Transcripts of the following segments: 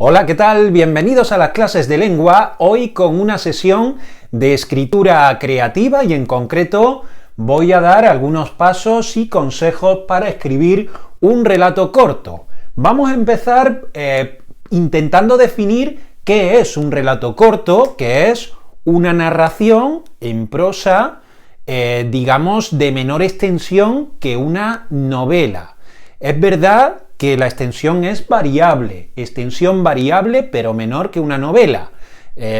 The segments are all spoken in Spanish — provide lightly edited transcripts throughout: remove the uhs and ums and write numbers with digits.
Hola, ¿qué tal? Bienvenidos a las clases de lengua, hoy con una sesión de escritura creativa y en concreto voy a dar algunos pasos y consejos para escribir un relato corto. Vamos a empezar intentando definir qué es un relato corto, que es una narración en prosa, digamos, de menor extensión que una novela. Es verdad que la extensión es variable, extensión variable pero menor que una novela.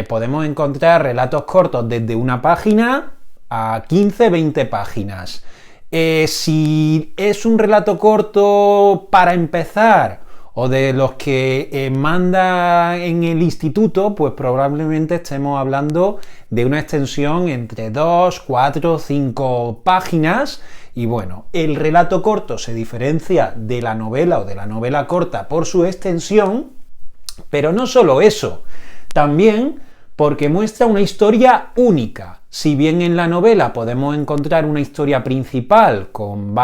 Podemos encontrar relatos cortos desde una página a 15-20 páginas. Si es un relato corto para empezar o de los que manda en el instituto, pues probablemente estemos hablando de una extensión entre 2, 4, 5 páginas. Y bueno, el relato corto se diferencia de la novela o de la novela corta por su extensión, pero no solo eso, también porque muestra una historia única. Si bien en la novela podemos encontrar una historia principal con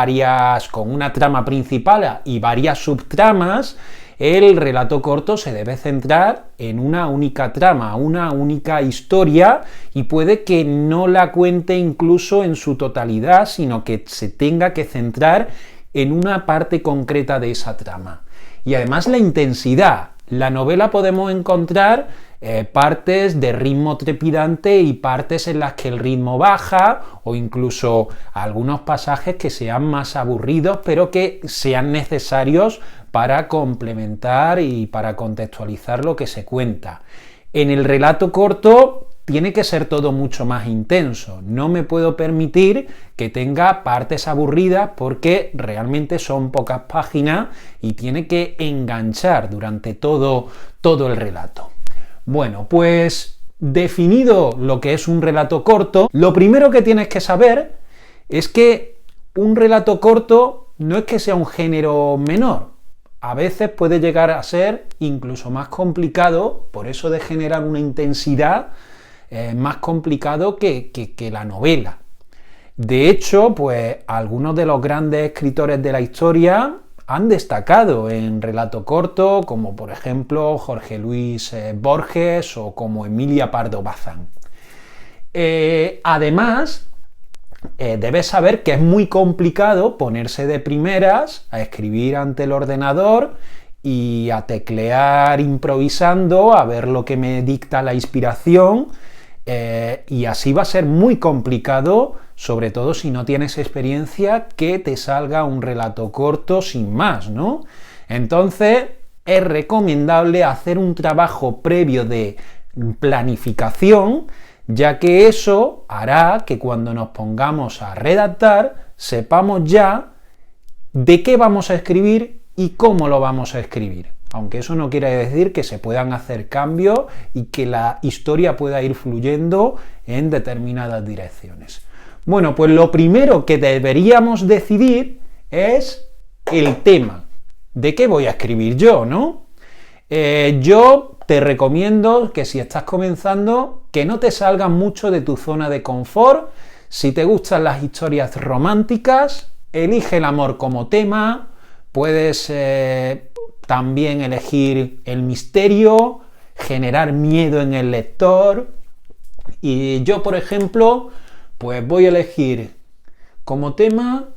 una trama principal y varias subtramas, el relato corto se debe centrar en una única trama, una única historia, y puede que no la cuente incluso en su totalidad, sino que se tenga que centrar en una parte concreta de esa trama. Y además la intensidad. La novela podemos encontrar partes de ritmo trepidante y partes en las que el ritmo baja, o incluso algunos pasajes que sean más aburridos, pero que sean necesarios para complementar y para contextualizar lo que se cuenta. En el relato corto tiene que ser todo mucho más intenso. No me puedo permitir que tenga partes aburridas porque realmente son pocas páginas y tiene que enganchar durante todo el relato. Bueno, pues definido lo que es un relato corto, lo primero que tienes que saber es que un relato corto no es que sea un género menor. A veces puede llegar a ser incluso más complicado, por eso de generar una intensidad más complicado que la novela. De hecho, pues algunos de los grandes escritores de la historia han destacado en relato corto, como por ejemplo Jorge Luis Borges o como Emilia Pardo Bazán. Además, debes saber que es muy complicado ponerse de primeras a escribir ante el ordenador y a teclear improvisando, a ver lo que me dicta la inspiración, y así va a ser muy complicado, sobre todo si no tienes experiencia, que te salga un relato corto sin más, ¿no? Entonces es recomendable hacer un trabajo previo de planificación, ya que eso hará que cuando nos pongamos a redactar sepamos ya de qué vamos a escribir y cómo lo vamos a escribir. Aunque eso no quiere decir que se puedan hacer cambios y que la historia pueda ir fluyendo en determinadas direcciones. Bueno, pues lo primero que deberíamos decidir es el tema. ¿De qué voy a escribir yo, no? Yo te recomiendo que si estás comenzando, que no te salgas mucho de tu zona de confort. Si te gustan las historias románticas, elige el amor como tema. Puedes también elegir el misterio, generar miedo en el lector. Y yo, por ejemplo, pues voy a elegir como tema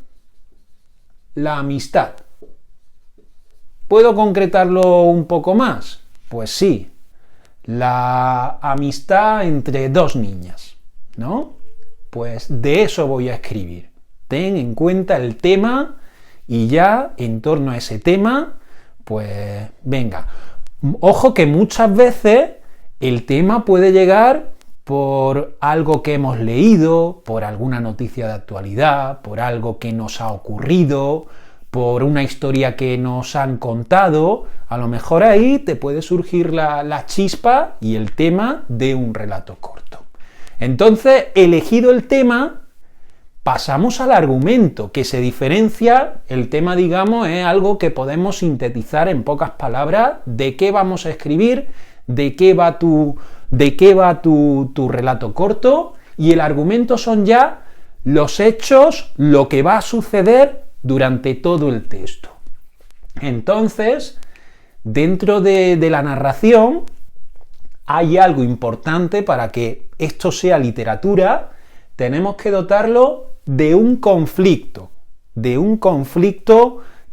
la amistad. ¿Puedo concretarlo un poco más? Pues sí, la amistad entre dos niñas, ¿no? Pues de eso voy a escribir. Ten en cuenta el tema y ya en torno a ese tema, pues venga. Ojo que muchas veces el tema puede llegar por algo que hemos leído, por alguna noticia de actualidad, por algo que nos ha ocurrido, por una historia que nos han contado. A lo mejor ahí te puede surgir la chispa y el tema de un relato corto. Entonces, elegido el tema, pasamos al argumento, que se diferencia. El tema, digamos, es algo que podemos sintetizar en pocas palabras. ¿De qué vamos a escribir? ¿De qué va tu relato corto? Y el argumento son ya los hechos, lo que va a suceder durante todo el texto. Entonces, dentro de la narración hay algo importante para que esto sea literatura. Tenemos que dotarlo de un conflicto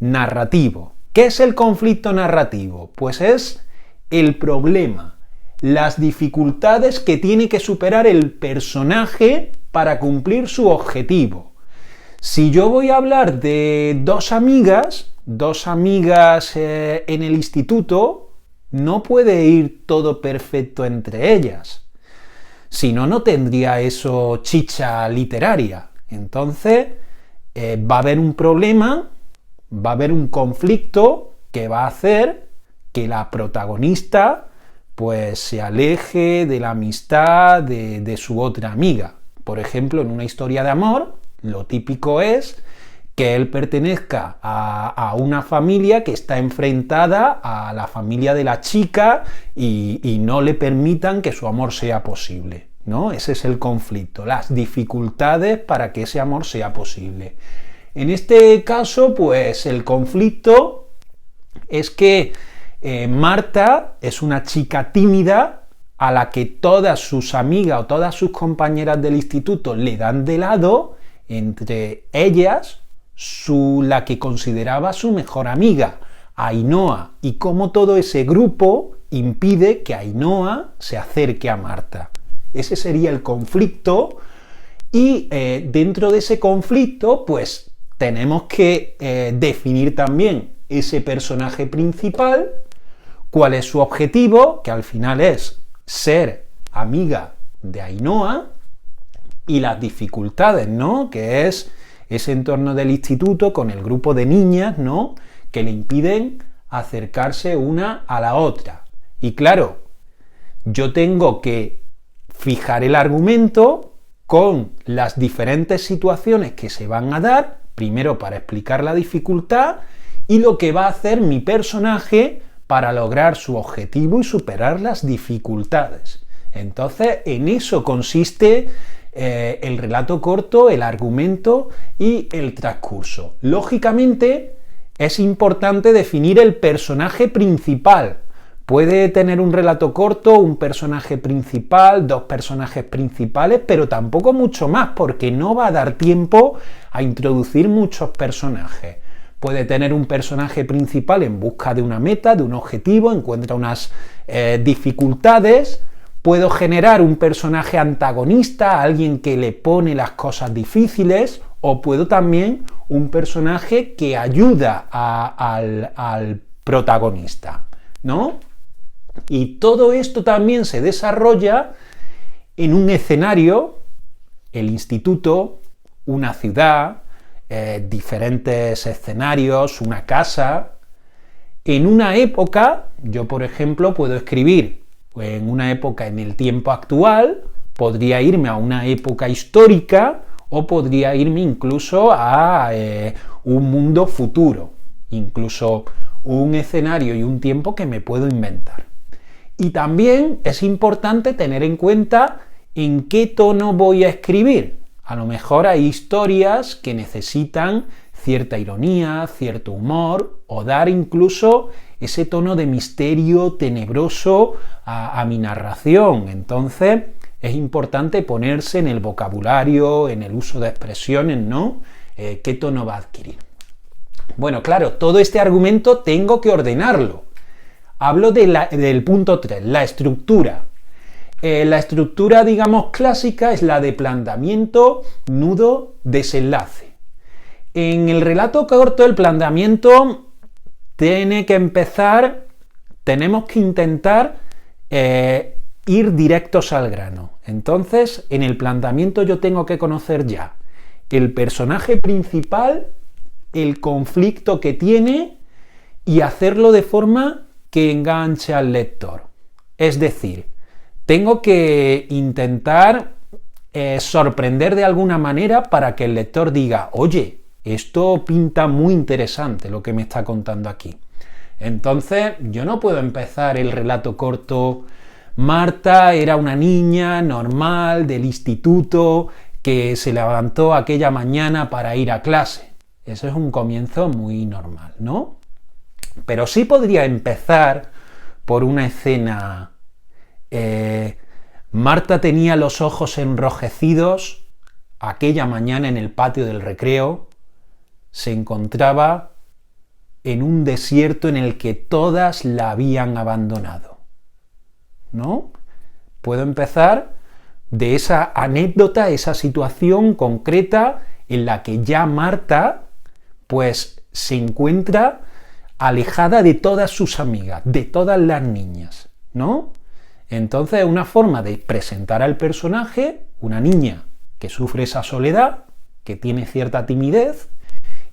narrativo. ¿Qué es el conflicto narrativo? Pues es el problema, las dificultades que tiene que superar el personaje para cumplir su objetivo. Si yo voy a hablar de dos amigas en el instituto, no puede ir todo perfecto entre ellas. Si no, no tendría eso chicha literaria. Entonces, va a haber un problema, va a haber un conflicto que va a hacer que la protagonista pues se aleje de la amistad de su otra amiga. Por ejemplo, en una historia de amor, lo típico es que él pertenezca a una familia que está enfrentada a la familia de la chica y no le permitan que su amor sea posible, ¿no? Ese es el conflicto, las dificultades para que ese amor sea posible. En este caso, pues el conflicto es que Marta es una chica tímida a la que todas sus amigas o todas sus compañeras del instituto le dan de lado, entre ellas la que consideraba su mejor amiga, Ainhoa, y cómo todo ese grupo impide que Ainhoa se acerque a Marta. Ese sería el conflicto, y dentro de ese conflicto pues tenemos que definir también ese personaje principal, cuál es su objetivo, que al final es ser amiga de Ainhoa, y las dificultades, ¿no? Que es ese entorno del instituto con el grupo de niñas, ¿no? Que le impiden acercarse una a la otra. Y claro, yo tengo que fijar el argumento con las diferentes situaciones que se van a dar, primero para explicar la dificultad y lo que va a hacer mi personaje para lograr su objetivo y superar las dificultades. Entonces, en eso consiste el relato corto, el argumento y el transcurso. Lógicamente, es importante definir el personaje principal. Puede tener un relato corto, un personaje principal, dos personajes principales, pero tampoco mucho más, porque no va a dar tiempo a introducir muchos personajes. Puede tener un personaje principal en busca de una meta, de un objetivo, encuentra unas dificultades. Puedo generar un personaje antagonista, alguien que le pone las cosas difíciles, o puedo también un personaje que ayuda al protagonista, ¿no? Y todo esto también se desarrolla en un escenario, el instituto, una ciudad, diferentes escenarios, una casa. En una época, yo por ejemplo puedo escribir en una época en el tiempo actual, podría irme a una época histórica o podría irme incluso a un mundo futuro, incluso un escenario y un tiempo que me puedo inventar. Y también es importante tener en cuenta en qué tono voy a escribir. A lo mejor hay historias que necesitan cierta ironía, cierto humor, o dar incluso ese tono de misterio tenebroso a mi narración. Entonces es importante ponerse en el vocabulario, en el uso de expresiones, ¿no? ¿Qué tono va a adquirir? Bueno, claro, todo este argumento tengo que ordenarlo. Hablo del punto 3, la estructura. La estructura, digamos, clásica es la de planteamiento, nudo, desenlace. En el relato corto, el planteamiento tiene que empezar, tenemos que intentar ir directos al grano. Entonces, en el planteamiento yo tengo que conocer ya el personaje principal, el conflicto que tiene y hacerlo de forma que enganche al lector. Es decir, tengo que intentar sorprender de alguna manera para que el lector diga, oye, esto pinta muy interesante lo que me está contando aquí. Entonces, yo no puedo empezar el relato corto. Marta era una niña normal del instituto que se levantó aquella mañana para ir a clase. Eso es un comienzo muy normal, ¿no? Pero sí podría empezar por una escena. Marta tenía los ojos enrojecidos. Aquella mañana en el patio del recreo se encontraba en un desierto en el que todas la habían abandonado. ¿No? Puedo empezar de esa anécdota, esa situación concreta en la que ya Marta pues se encuentra alejada de todas sus amigas, de todas las niñas, ¿no? Entonces es una forma de presentar al personaje, una niña que sufre esa soledad, que tiene cierta timidez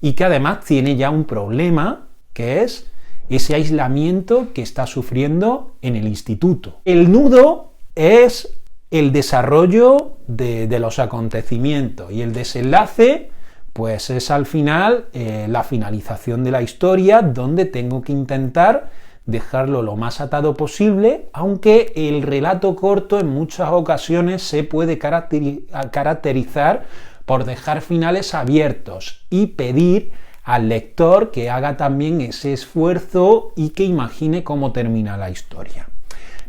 y que además tiene ya un problema, que es ese aislamiento que está sufriendo en el instituto. El nudo es el desarrollo de los acontecimientos y el desenlace pues es al final la finalización de la historia, donde tengo que intentar dejarlo lo más atado posible, aunque el relato corto en muchas ocasiones se puede caracterizar por dejar finales abiertos y pedir al lector que haga también ese esfuerzo y que imagine cómo termina la historia.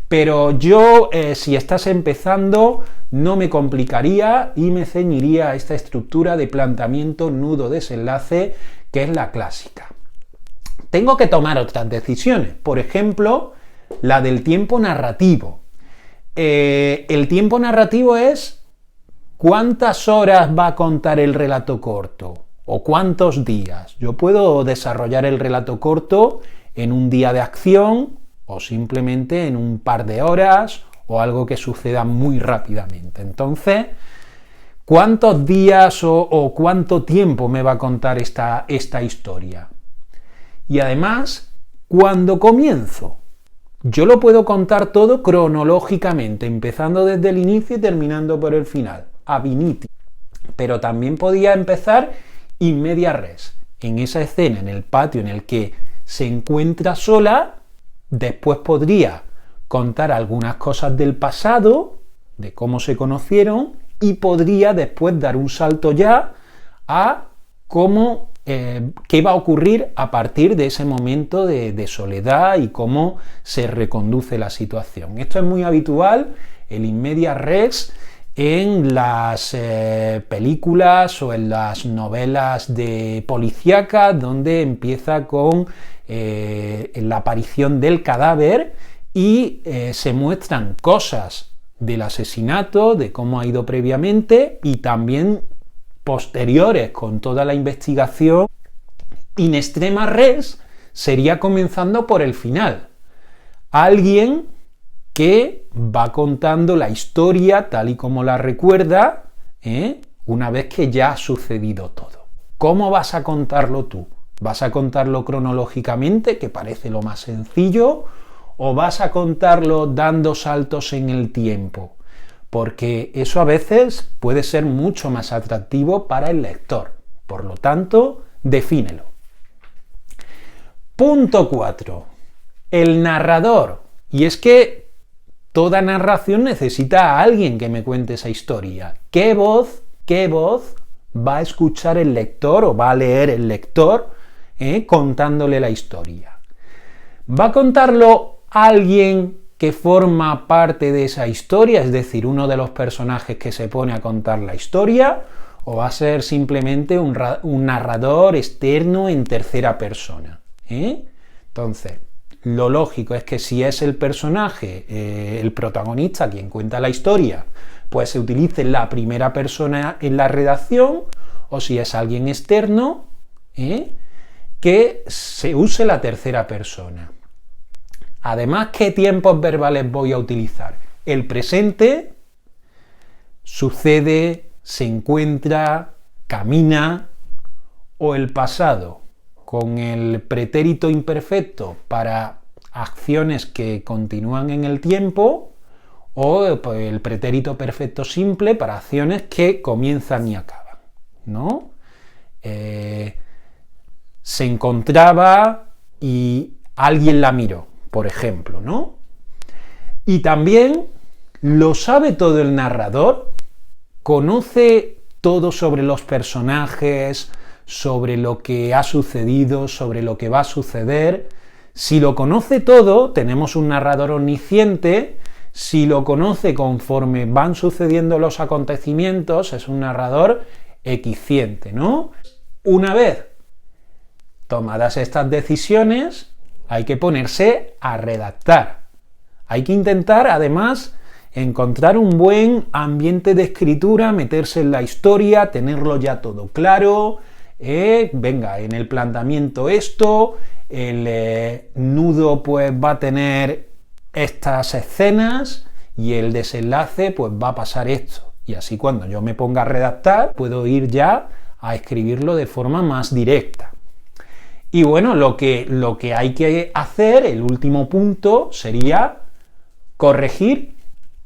Pero yo, si estás empezando, no me complicaría y me ceñiría a esta estructura de planteamiento nudo-desenlace, que es la clásica. Tengo que tomar otras decisiones, por ejemplo, la del tiempo narrativo. El tiempo narrativo es cuántas horas va a contar el relato corto o cuántos días. Yo puedo desarrollar el relato corto en un día de acción o simplemente en un par de horas o algo que suceda muy rápidamente. Entonces, ¿cuántos días o cuánto tiempo me va a contar esta historia? Y además, ¿cuándo comienzo? Yo lo puedo contar todo cronológicamente, empezando desde el inicio y terminando por el final, ab initio. Pero también podía empezar in media res, en esa escena, en el patio en el que se encuentra sola. Después podría contar algunas cosas del pasado, de cómo se conocieron, y podría después dar un salto ya a cómo, qué va a ocurrir a partir de ese momento de soledad y cómo se reconduce la situación. Esto es muy habitual, el in media res, en las películas o en las novelas de policíacas, donde empieza con la aparición del cadáver y se muestran cosas del asesinato, de cómo ha ido previamente y también posteriores con toda la investigación. In extrema res sería comenzando por el final. Alguien que va contando la historia tal y como la recuerda, una vez que ya ha sucedido todo. ¿Cómo vas a contarlo tú? ¿Vas a contarlo cronológicamente, que parece lo más sencillo, o vas a contarlo dando saltos en el tiempo? Porque eso a veces puede ser mucho más atractivo para el lector. Por lo tanto, defínelo. Punto 4. El narrador. Y es que toda narración necesita a alguien que me cuente esa historia. ¿Qué voz va a escuchar el lector o va a leer el lector contándole la historia? ¿Va a contarlo alguien que forma parte de esa historia, es decir, uno de los personajes que se pone a contar la historia, o va a ser simplemente un narrador externo en tercera persona? Entonces, lo lógico es que si es el personaje, el protagonista, quien cuenta la historia, pues se utilice la primera persona en la redacción, o si es alguien externo, que se use la tercera persona. Además, ¿qué tiempos verbales voy a utilizar? El presente, sucede, se encuentra, camina, o el pasado, con el pretérito imperfecto para acciones que continúan en el tiempo, o el pretérito perfecto simple para acciones que comienzan y acaban, ¿no? Se encontraba y alguien la miró, por ejemplo, ¿no? Y también lo sabe todo el narrador, conoce todo sobre los personajes, sobre lo que ha sucedido, sobre lo que va a suceder. Si lo conoce todo, tenemos un narrador omnisciente. Si lo conoce conforme van sucediendo los acontecimientos, es un narrador equisciente, ¿no? Una vez tomadas estas decisiones, hay que ponerse a redactar. Hay que intentar, además, encontrar un buen ambiente de escritura, meterse en la historia, tenerlo ya todo claro. Venga, en el planteamiento esto, el nudo pues va a tener estas escenas y el desenlace pues va a pasar esto. Y así cuando yo me ponga a redactar, puedo ir ya a escribirlo de forma más directa. Y bueno, lo que hay que hacer, el último punto, sería corregir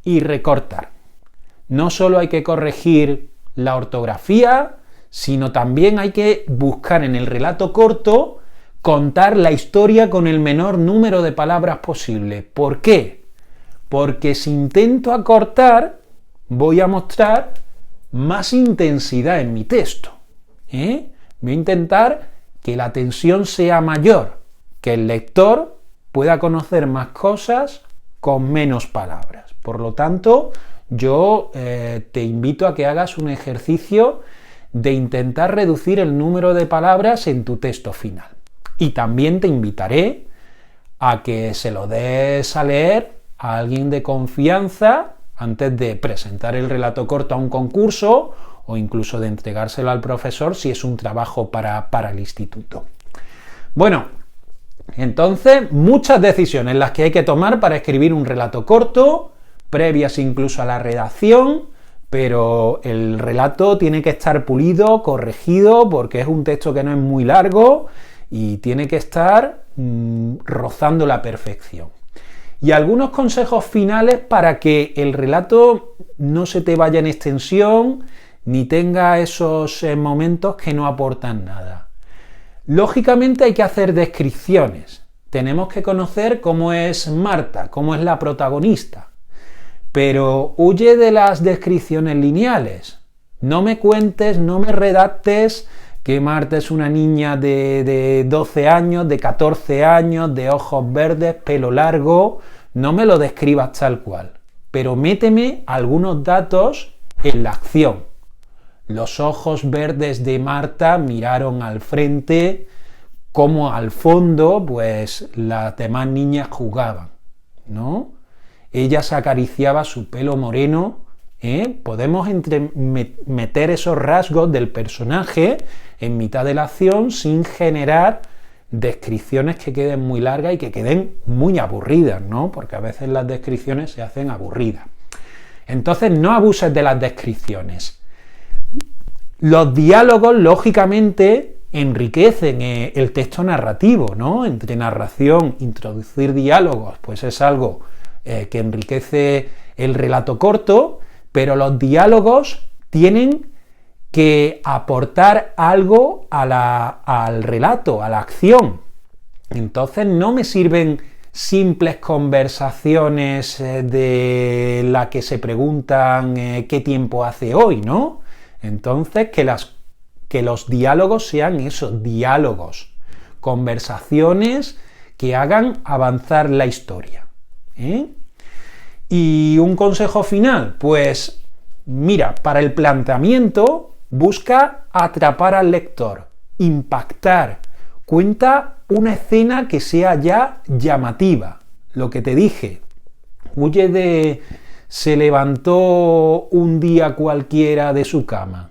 y recortar. No solo hay que corregir la ortografía, sino también hay que buscar en el relato corto contar la historia con el menor número de palabras posible. ¿Por qué? Porque si intento acortar, voy a mostrar más intensidad en mi texto. Voy a intentar que la tensión sea mayor, que el lector pueda conocer más cosas con menos palabras. Por lo tanto, yo te invito a que hagas un ejercicio de intentar reducir el número de palabras en tu texto final. Y también te invitaré a que se lo des a leer a alguien de confianza antes de presentar el relato corto a un concurso o incluso de entregárselo al profesor si es un trabajo para el instituto. Bueno, entonces muchas decisiones las que hay que tomar para escribir un relato corto, previas incluso a la redacción, pero el relato tiene que estar pulido, corregido, porque es un texto que no es muy largo y tiene que estar rozando la perfección. Y algunos consejos finales para que el relato no se te vaya en extensión ni tenga esos momentos que no aportan nada. Lógicamente hay que hacer descripciones. Tenemos que conocer cómo es Marta, cómo es la protagonista. Pero huye de las descripciones lineales. No me cuentes, no me redactes que Marta es una niña de 12 años, de 14 años, de ojos verdes, pelo largo. No me lo describas tal cual. Pero méteme algunos datos en la acción. Los ojos verdes de Marta miraron al frente, como al fondo, pues las demás niñas jugaban, ¿no? Ella se acariciaba su pelo moreno. Podemos meter esos rasgos del personaje en mitad de la acción sin generar descripciones que queden muy largas y que queden muy aburridas, ¿no? Porque a veces las descripciones se hacen aburridas. Entonces no abuses de las descripciones. Los diálogos, lógicamente, enriquecen el texto narrativo, ¿no? Entre narración, introducir diálogos, pues es algo que enriquece el relato corto, pero los diálogos tienen que aportar algo al relato, a la acción. Entonces no me sirven simples conversaciones de la que se preguntan qué tiempo hace hoy, ¿no? Entonces que los diálogos sean esos diálogos, conversaciones que hagan avanzar la historia. Y un consejo final, pues mira, para el planteamiento busca atrapar al lector, impactar, cuenta una escena que sea ya llamativa. Lo que te dije, huye de se levantó un día cualquiera de su cama,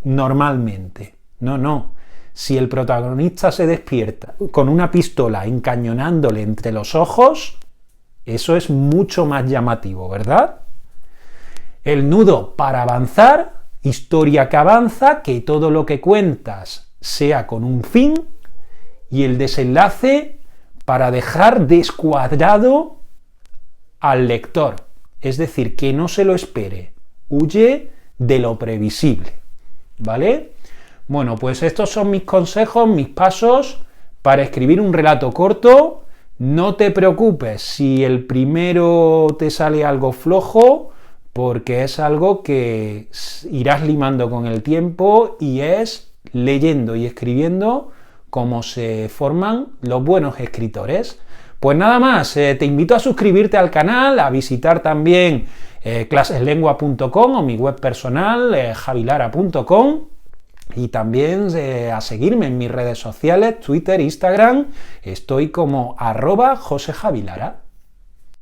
normalmente. No. Si el protagonista se despierta con una pistola encañonándole entre los ojos, eso es mucho más llamativo, ¿verdad? El nudo para avanzar, historia que avanza, que todo lo que cuentas sea con un fin, y el desenlace para dejar descuadrado al lector, es decir, que no se lo espere, huye de lo previsible, ¿vale? Bueno, pues estos son mis consejos, mis pasos para escribir un relato corto. No te preocupes si el primero te sale algo flojo, porque es algo que irás limando con el tiempo y es leyendo y escribiendo cómo se forman los buenos escritores. Pues nada más, te invito a suscribirte al canal, a visitar también claseslengua.com o mi web personal, javilara.com, y también a seguirme en mis redes sociales, Twitter, Instagram. Estoy como @josejavilara.